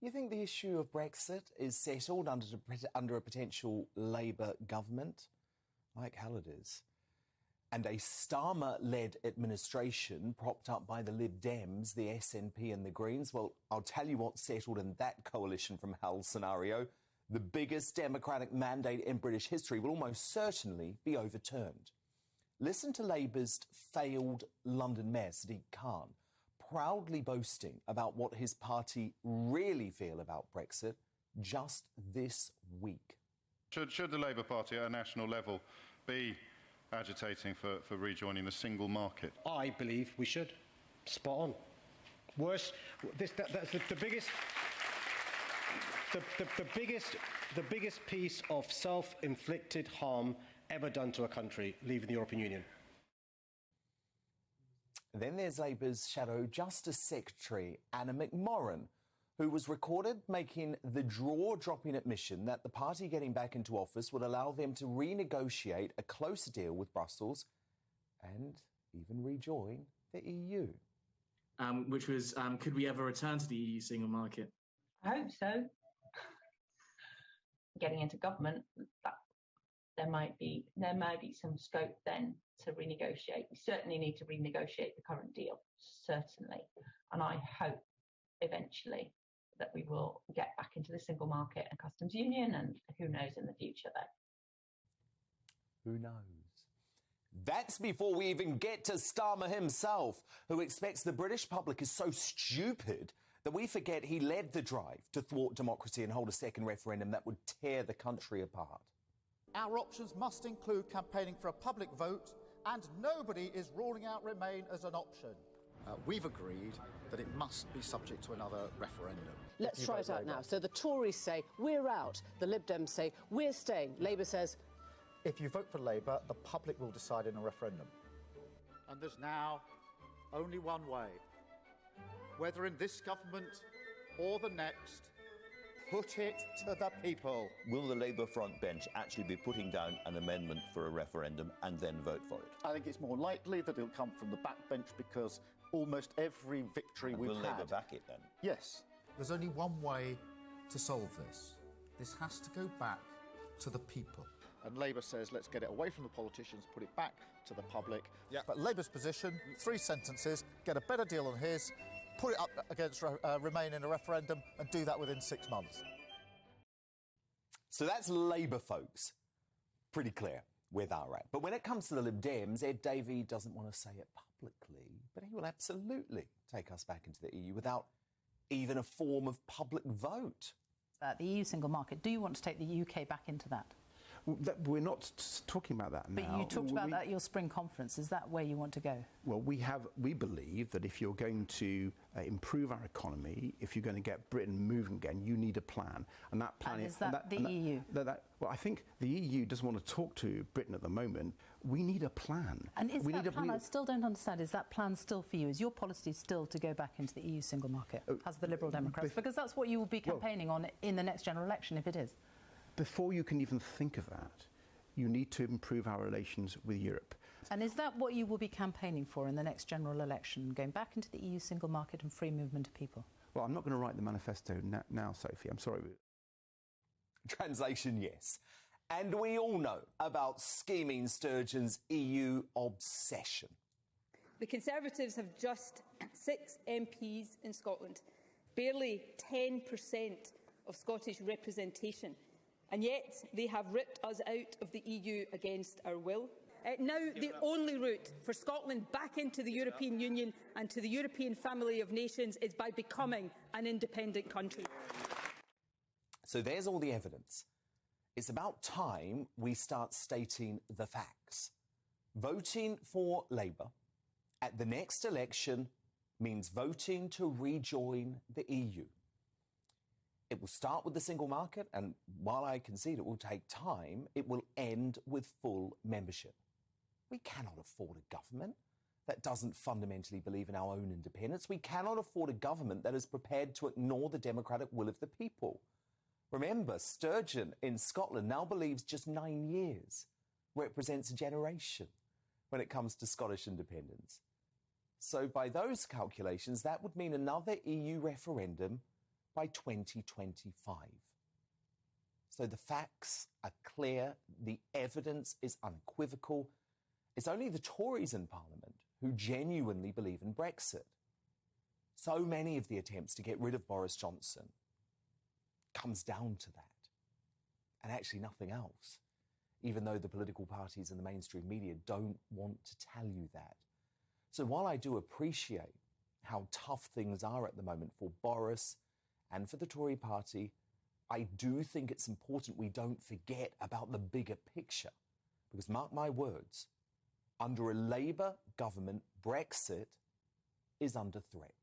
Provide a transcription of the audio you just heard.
You think the issue of Brexit is settled under a potential Labour government? Like hell it is. And a Starmer-led administration propped up by the Lib Dems, the SNP and the Greens. Well, I'll tell you what's settled in that coalition from hell scenario. The biggest democratic mandate in British history will almost certainly be overturned. Listen to Labour's failed London Mayor, Sadiq Khan, proudly boasting about what his party really feel about Brexit just this week. Should the Labour Party at a national level be agitating for rejoining the single market? I believe we should. Spot on. Worse, that's the biggest piece of self-inflicted harm ever done to a country leaving the European Union. Then there's Labour's Shadow Justice Secretary, Anna McMorran, who was recorded making the jaw-dropping admission that the party getting back into office would allow them to renegotiate a closer deal with Brussels and even rejoin the EU. Which was, could we ever return to the EU single market? I hope so. Getting into government, there might be some scope then to renegotiate. We certainly need to renegotiate the current deal, certainly. And I hope eventually that we will get back into the single market and customs union, and who knows in the future though. Who knows? That's before we even get to Starmer himself, who expects the British public is so stupid that we forget he led the drive to thwart democracy and hold a second referendum that would tear the country apart. Our options must include campaigning for a public vote, and nobody is ruling out Remain as an option. We've agreed that it must be subject to another referendum. Let's try it out now. So the Tories say, we're out. The Lib Dems say, we're staying. Labour says, if you vote for Labour, the public will decide in a referendum. And there's now only one way. Whether in this government or the next, put it to the people. Will the Labour front bench actually be putting down an amendment for a referendum and then vote for it? I think it's more likely that it'll come from the backbench because almost every victory we've had... Will Labour back it then? Yes. There's only one way to solve this. This has to go back to the people. And Labour says, let's get it away from the politicians, put it back to the public. Yeah. But Labour's position, 3 sentences, get a better deal than his, put it up against Remain in a referendum and do that within 6 months. So that's Labour, folks. Pretty clear where they're at. But when it comes to the Lib Dems, Ed Davey doesn't want to say it publicly, but he will absolutely take us back into the EU without even a form of public vote. The EU single market, do you want to take the UK back into that? We're not talking about that now. But you talked about that at your spring conference. Is that where you want to go? Well, we believe that if you're going to improve our economy, if you're going to get Britain moving again, you need a plan. And that plan is that the EU? Well, I think the EU doesn't want to talk to Britain at the moment. We need a plan. And is that plan, I still don't understand, is that plan still for you? Is your policy still to go back into the EU single market as the Liberal Democrats? Because that's what you will be campaigning on in the next general election, if it is. Before you can even think of that, you need to improve our relations with Europe. And is that what you will be campaigning for in the next general election, going back into the EU single market and free movement of people? Well, I'm not going to write the manifesto now, Sophie. I'm sorry. Translation, yes. And we all know about scheming Sturgeons EU Obsession. The Conservatives have just 6 MPs in Scotland, barely 10% of Scottish representation. And yet they have ripped us out of the EU against our will. Now the only route for Scotland back into the European Union and to the European family of nations is by becoming an independent country. So there's all the evidence. It's about time we start stating the facts. Voting for Labour at the next election means voting to rejoin the EU. It will start with the single market, and while I concede it will take time, it will end with full membership. We cannot afford a government that doesn't fundamentally believe in our own independence. We cannot afford a government that is prepared to ignore the democratic will of the people. Remember, Sturgeon in Scotland now believes just 9 years represents a generation when it comes to Scottish independence. So by those calculations, that would mean another EU referendum by 2025. So the facts are clear, the evidence is unequivocal. It's only the Tories in Parliament who genuinely believe in Brexit. So many of the attempts to get rid of Boris Johnson comes down to that, and actually nothing else, even though the political parties and the mainstream media don't want to tell you that. So while I do appreciate how tough things are at the moment for Boris and for the Tory party, I do think it's important we don't forget about the bigger picture. Because mark my words, under a Labour government, Brexit is under threat.